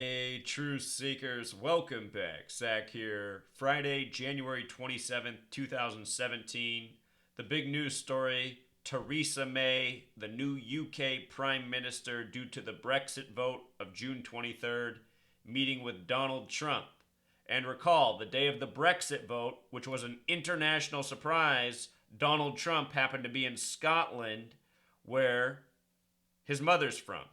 Hey, truth seekers, welcome back. Zach here. Friday, January 27th, 2017. The big news story: Theresa May, the new UK Prime Minister, due to the Brexit vote of June 23rd, meeting with Donald Trump. And recall, the day of the Brexit vote, which was an international surprise, Donald Trump happened to be in Scotland, where his mother's from.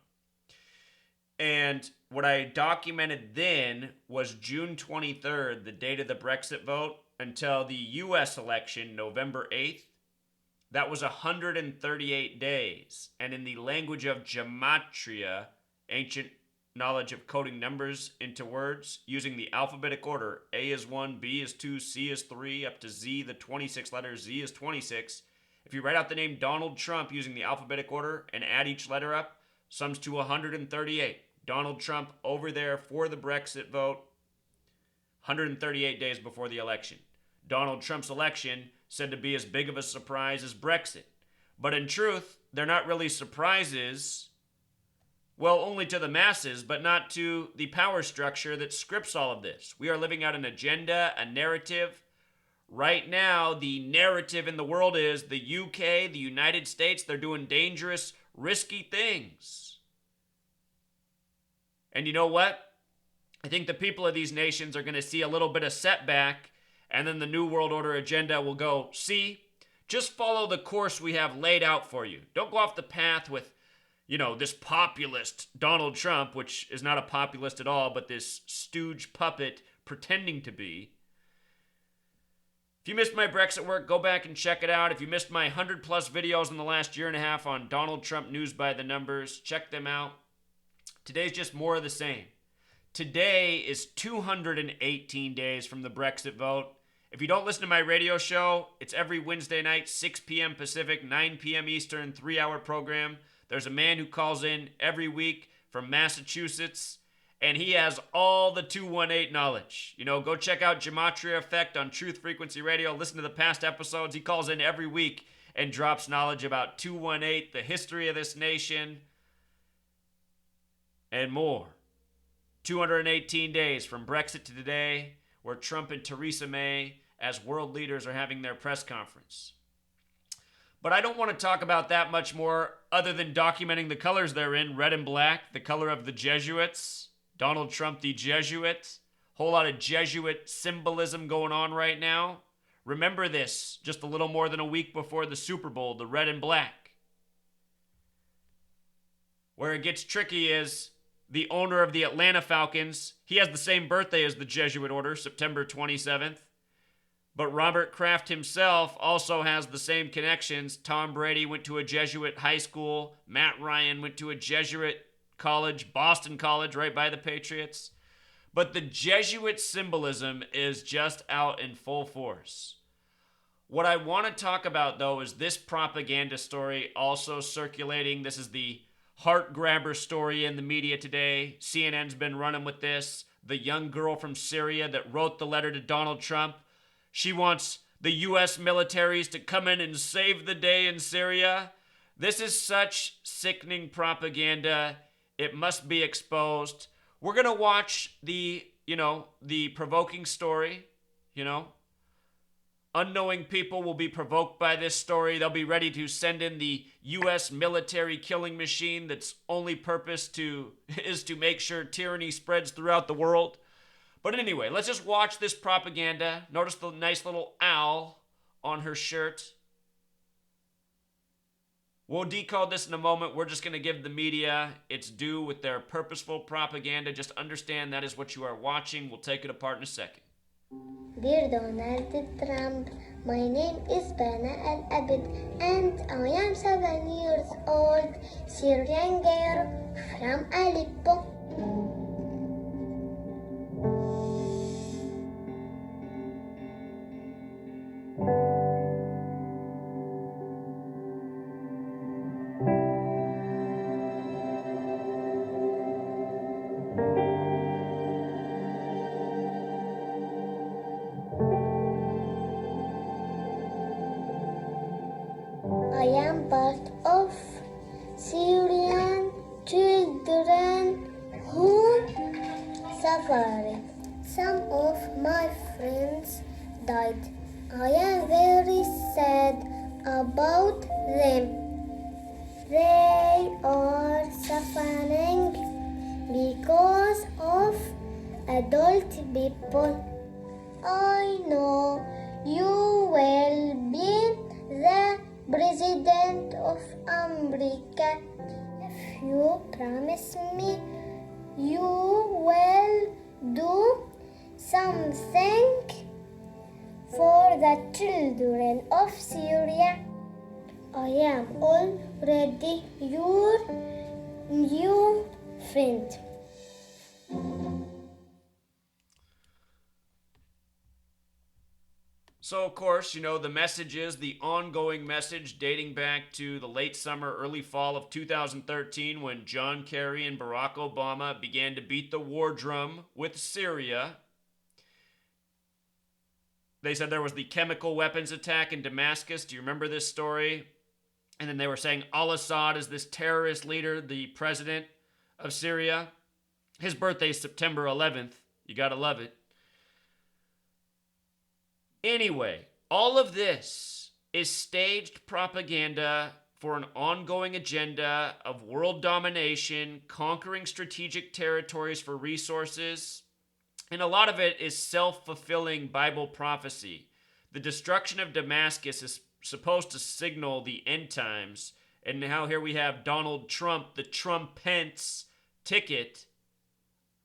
And what I documented then was June 23rd, the date of the Brexit vote, until the US election, November 8th. That was 138 days. And in the language of gematria, ancient knowledge of coding numbers into words, using the alphabetic order, A is 1, B is 2, C is 3, up to Z, the 26 letters, Z is 26. If you write out the name Donald Trump using the alphabetic order and add each letter up, sums to 138. Donald Trump over there for the Brexit vote, 138 days before the election. Donald Trump's election said to be as big of a surprise as Brexit. But in truth, they're not really surprises, well, only to the masses, but not to the power structure that scripts all of this. We are living out an agenda, a narrative. Right now, the narrative in the world is the UK, the United States, they're doing dangerous, risky things. And you know what? I think the people of these nations are going to see a little bit of setback, and then the New World Order agenda will go, see, just follow the course we have laid out for you. Don't go off the path with, this populist Donald Trump, which is not a populist at all, but this stooge puppet pretending to be. If you missed my Brexit work, go back and check it out. If you missed my 100 plus videos in the last year and a half on Donald Trump news by the numbers, check them out. Today's just more of the same. Today is 218 days from the Brexit vote. If you don't listen to my radio show, it's every Wednesday night, 6 p.m. Pacific, 9 p.m. Eastern, 3-hour program. There's a man who calls in every week from Massachusetts, and he has all the 218 knowledge. Go check out Gematria Effect on Truth Frequency Radio. Listen to the past episodes. He calls in every week and drops knowledge about 218, the history of this nation, and more. 218 days from Brexit to today, where Trump and Theresa May, as world leaders, are having their press conference. But I don't want to talk about that much more other than documenting the colors they're in, red and black, the color of the Jesuits, Donald Trump the Jesuit, whole lot of Jesuit symbolism going on right now. Remember this, just a little more than a week before the Super Bowl, the red and black. Where it gets tricky is the owner of the Atlanta Falcons, he has the same birthday as the Jesuit order, September 27th. But Robert Kraft himself also has the same connections. Tom Brady went to a Jesuit high school. Matt Ryan went to a Jesuit college, Boston College, right by the Patriots. But the Jesuit symbolism is just out in full force. What I want to talk about, though, is this propaganda story also circulating. This is the heart grabber story in the media today. CNN's been running with this. The young girl from Syria that wrote the letter to Donald Trump. She wants the U.S. militaries to come in and save the day in Syria. This is such sickening propaganda. It must be exposed. We're going to watch the provoking story, Unknowing people will be provoked by this story. They'll be ready to send in the U.S. military killing machine that's only purpose is to make sure tyranny spreads throughout the world. But anyway, let's just watch this propaganda. Notice the nice little owl on her shirt. We'll decode this in a moment. We're just going to give the media its due with their purposeful propaganda. Just understand that is what you are watching. We'll take it apart in a second. Dear Donald Trump, my name is Bana Alabed and I am 7 years old, Syrian girl from Aleppo. I am part of Syrian children who safari. Some of my friends died. I am very sad about them. They are suffering because of adult people. I know you will be the President of America. If you promise me you will do something for the children of Syria, I am already your new friend. So, of course, the message is the ongoing message dating back to the late summer, early fall of 2013 when John Kerry and Barack Obama began to beat the war drum with Syria. They said there was the chemical weapons attack in Damascus. Do you remember this story? And then they were saying al-Assad is this terrorist leader, the president of Syria. His birthday is September 11th. You gotta love it. Anyway, all of this is staged propaganda for an ongoing agenda of world domination, conquering strategic territories for resources, and a lot of it is self-fulfilling Bible prophecy. The destruction of Damascus is supposed to signal the end times, and now here we have Donald Trump, the Trump-Pence ticket,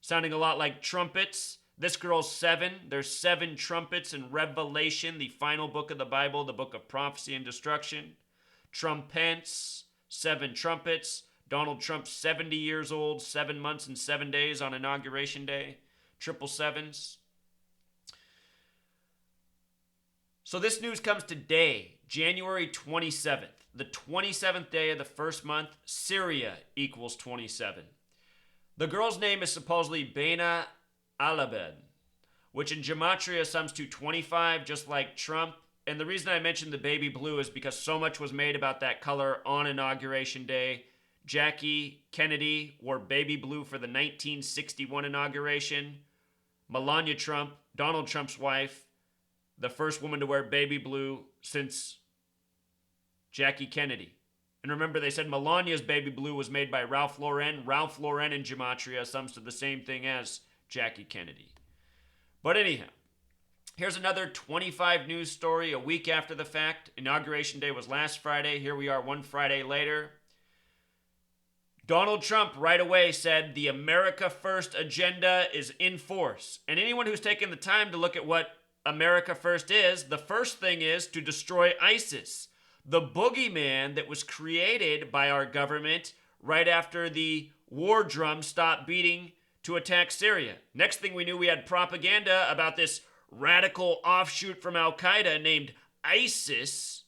sounding a lot like trumpets. This girl's 7. There's 7 trumpets in Revelation, the final book of the Bible, the book of prophecy and destruction. Trump-Pence, 7 trumpets. Donald Trump, 70 years old, 7 months and 7 days on Inauguration Day. 777s. So this news comes today, January 27th. The 27th day of the first month, Syria equals 27. The girl's name is supposedly Bana Alabed, which in gematria sums to 25, just like Trump. And the reason I mentioned the baby blue is because so much was made about that color on Inauguration Day. Jackie Kennedy wore baby blue for the 1961 inauguration. Melania Trump, Donald Trump's wife, the first woman to wear baby blue since Jackie Kennedy. And remember, they said Melania's baby blue was made by Ralph Lauren. Ralph Lauren in gematria sums to the same thing as Jackie Kennedy. But anyhow, here's another 25 news story a week after the fact. Inauguration Day was last Friday. Here we are one Friday later. Donald Trump right away said the America First agenda is in force. And anyone who's taken the time to look at what America First is, the first thing is to destroy ISIS, the boogeyman that was created by our government right after the war drum stopped beating to attack Syria. Next thing we knew, we had propaganda about this radical offshoot from Al-Qaeda named ISIS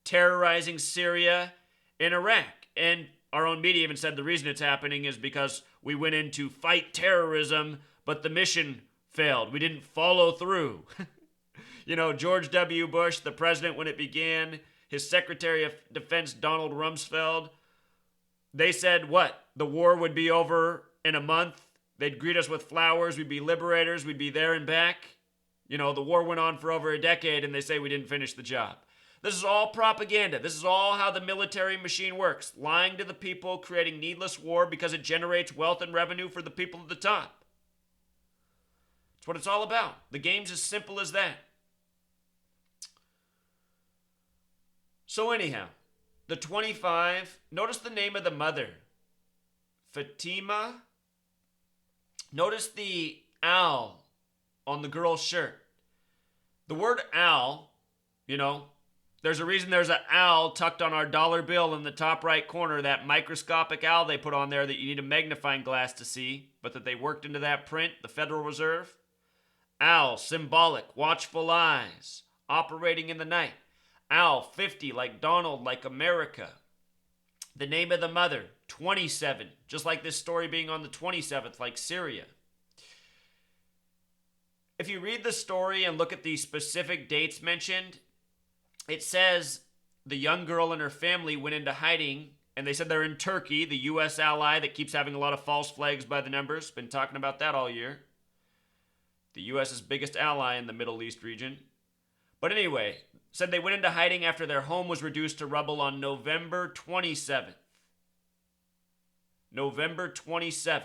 terrorizing Syria and Iraq. And our own media even said the reason it's happening is because we went in to fight terrorism, but the mission failed. We didn't follow through. George W. Bush, the president when it began, his Secretary of Defense, Donald Rumsfeld, they said what? The war would be over in a month. They'd greet us with flowers. We'd be liberators. We'd be there and back. The war went on for over a decade, and they say we didn't finish the job. This is all propaganda. This is all how the military machine works. Lying to the people, creating needless war because it generates wealth and revenue for the people at the top. That's what it's all about. The game's as simple as that. So anyhow, the 25, notice the name of the mother. Fatima. Notice the owl on the girl's shirt. The word owl, there's a reason there's an owl tucked on our dollar bill in the top right corner, that microscopic owl they put on there that you need a magnifying glass to see, but that they worked into that print, the Federal Reserve. Owl, symbolic, watchful eyes, operating in the night. Owl, 50, like Donald, like America. The name of the mother, 27, just like this story being on the 27th, like Syria. If you read the story and look at the specific dates mentioned, it says the young girl and her family went into hiding And they said they're in Turkey, the U.S. ally that keeps having a lot of false flags by the numbers. Been talking about that all year. The U.S.'s biggest ally in the Middle East region. But anyway, said they went into hiding after their home was reduced to rubble on November 27th. November 27th.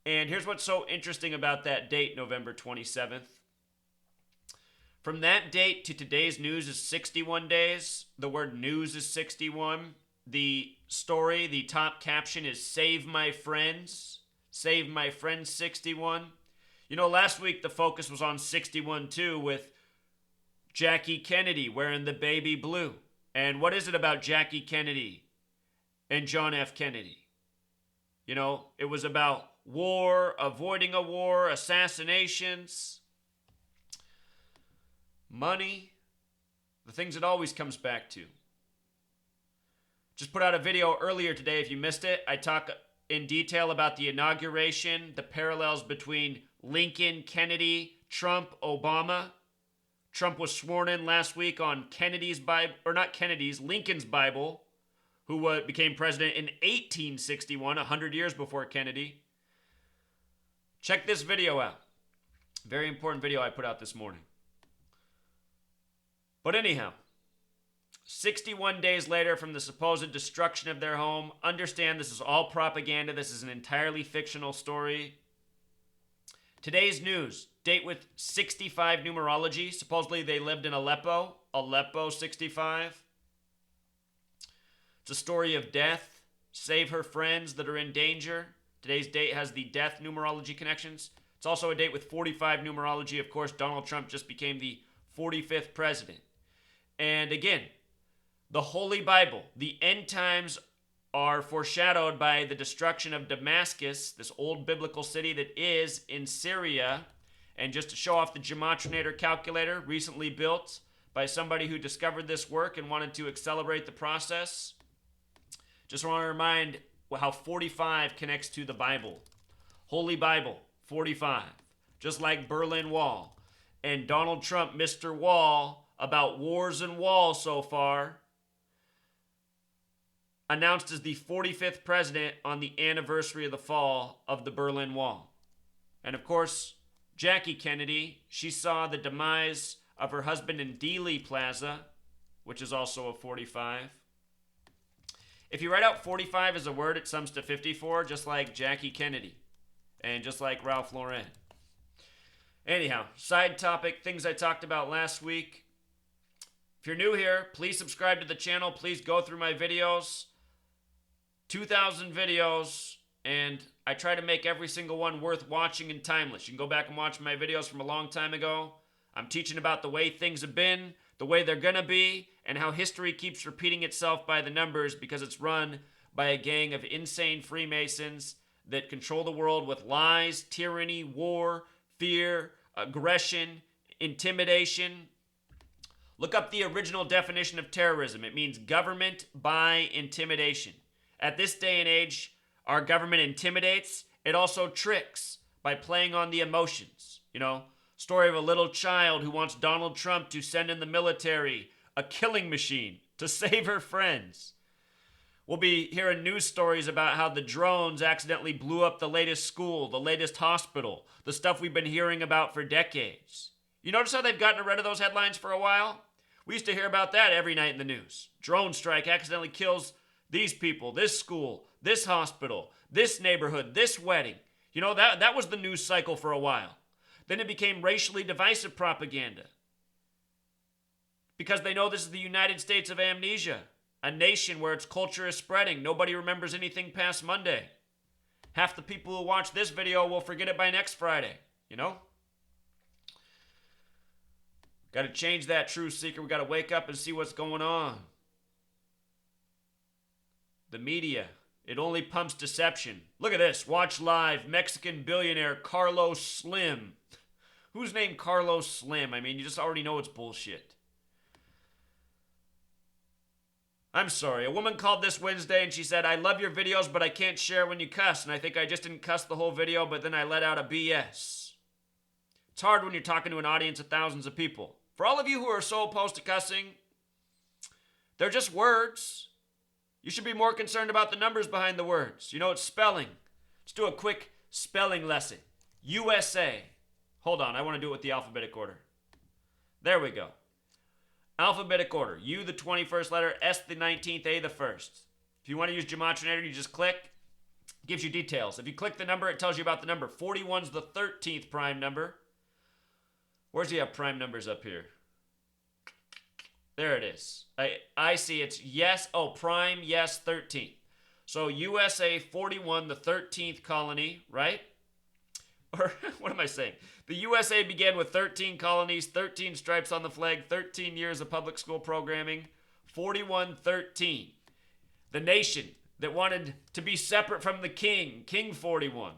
And here's what's so interesting about that date, November 27th. From that date to today's news is 61 days. The word news is 61. The story, the top caption is Save My Friends. Save My Friends 61. You know, last week the focus was on 61 too with Jackie Kennedy wearing the baby blue. And what is it about Jackie Kennedy and John F. Kennedy? You know, it was about war, avoiding a war, assassinations, money, the things it always comes back to. Just put out a video earlier today. If you missed it, I talk in detail about the inauguration, the parallels between Lincoln, Kennedy, Trump, Obama. Trump was sworn in last week on Kennedy's Bible, or not Kennedy's, Lincoln's Bible, who became president in 1861, 100 years before Kennedy. Check this video out. Very important video I put out this morning. But anyhow, 61 days later from the supposed destruction of their home, understand this is all propaganda. This is an entirely fictional story. Today's news, date with 65 numerology. Supposedly they lived in Aleppo. Aleppo 65. It's a story of death. Save her friends that are in danger. Today's date has the death numerology connections. It's also a date with 45 numerology. Of course, Donald Trump just became the 45th president. And again, the Holy Bible, the end times are foreshadowed by the destruction of Damascus, this old biblical city that is in Syria. And just to show off the Gematrinator calculator, recently built by somebody who discovered this work and wanted to accelerate the process. Just want to remind how 45 connects to the Bible. Holy Bible, 45. Just like Berlin Wall. And Donald Trump, Mr. Wall, about wars and walls so far, announced as the 45th president on the anniversary of the fall of the Berlin Wall. And of course, Jackie Kennedy, she saw the demise of her husband in Dealey Plaza, which is also a 45. If you write out 45 as a word, it sums to 54, just like Jackie Kennedy and just like Ralph Lauren. Anyhow, side topic, things I talked about last week. If you're new here, please subscribe to the channel. Please go through my videos. 2,000 videos, and I try to make every single one worth watching and timeless. You can go back and watch my videos from a long time ago. I'm teaching about the way things have been, the way they're gonna be, and how history keeps repeating itself by the numbers because it's run by a gang of insane Freemasons that control the world with lies, tyranny, war, fear, aggression, intimidation. Look up the original definition of terrorism. It means government by intimidation. At this day and age, our government intimidates. It also tricks by playing on the emotions. You know, story of a little child who wants Donald Trump to send in the military a killing machine to save her friends. We'll be hearing news stories about how the drones accidentally blew up the latest school, the latest hospital, the stuff we've been hearing about for decades. You notice how they've gotten rid of those headlines for a while? We used to hear about that every night in the news. Drone strike accidentally kills these people, this school, this hospital, this neighborhood, this wedding. You know, that was the news cycle for a while. Then it became racially divisive propaganda. Because they know this is the United States of amnesia, a nation where its culture is spreading. Nobody remembers anything past Monday. Half the people who watch this video will forget it by next Friday, you know? Got to change that, truth seeker. We got to wake up and see what's going on. The media, it only pumps deception. Look at this. Watch live. Mexican billionaire Carlos Slim. Who's named Carlos Slim? I mean, you just already know it's bullshit. I'm sorry. A woman called this Wednesday and she said, I love your videos, but I can't share when you cuss. And I think I just didn't cuss the whole video, but then I let out a BS. It's hard when you're talking to an audience of thousands of people. For all of you who are so opposed to cussing, they're just words. You should be more concerned about the numbers behind the words. You know, it's spelling. Let's do a quick spelling lesson. USA. Hold on, I want to do it with the alphabetic order. There we go. Alphabetic order. U, the 21st letter. S, the 19th. A, the 1st. If you want to use Gematria, you just click. It gives you details. If you click the number, it tells you about the number. 41's the 13th prime number. Where's he have prime numbers up here? There it is. I see it's yes. Oh, prime, yes, 13th. So USA 41, the 13th colony, right? Or what am I saying? The USA began with 13 colonies, 13 stripes on the flag, 13 years of public school programming, 4113. The nation that wanted to be separate from the king, King 41.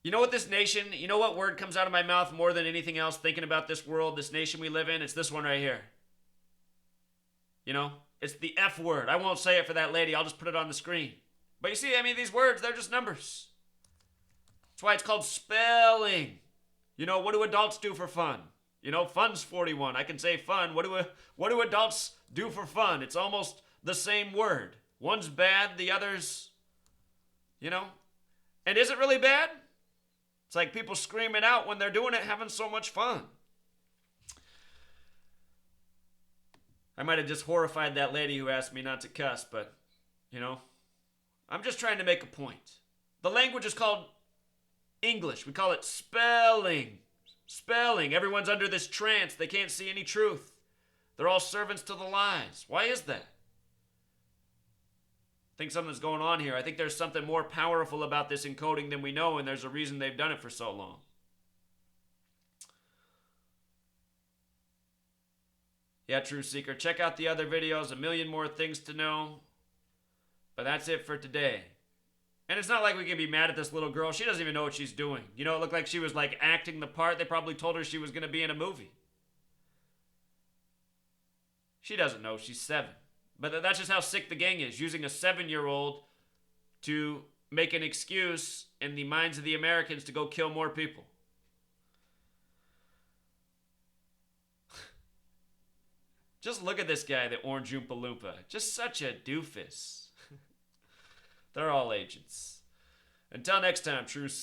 You know what this nation, you know what word comes out of my mouth more than anything else thinking about this world, this nation we live in? It's this one right here. You know, it's the F word. I won't say it for that lady. I'll just put it on the screen. But you see, I mean, these words, they're just numbers. That's why it's called spelling. You know, what do adults do for fun? You know, fun's 41. I can say fun. What do adults do for fun? It's almost the same word. One's bad, the other's, you know. And is it really bad? It's like people screaming out when they're doing it, having so much fun. I might have just horrified that lady who asked me not to cuss, but, you know, I'm just trying to make a point. The language is called English. We call it spelling. Spelling. Everyone's under this trance. They can't see any truth. They're all servants to the lies. Why is that? I think something's going on here. I think there's something more powerful about this encoding than we know, and there's a reason they've done it for so long. Yeah, True Seeker. Check out the other videos. A million more things to know. But that's it for today. And it's not like we can be mad at this little girl. She doesn't even know what she's doing. You know, it looked like she was like acting the part. They probably told her she was going to be in a movie. She doesn't know. She's 7. But that's just how sick the gang is, using a 7-year-old to make an excuse in the minds of the Americans to go kill more people. Just look at this guy, the Orange Oompa Loompa. Just such a doofus. They're all agents. Until next time, True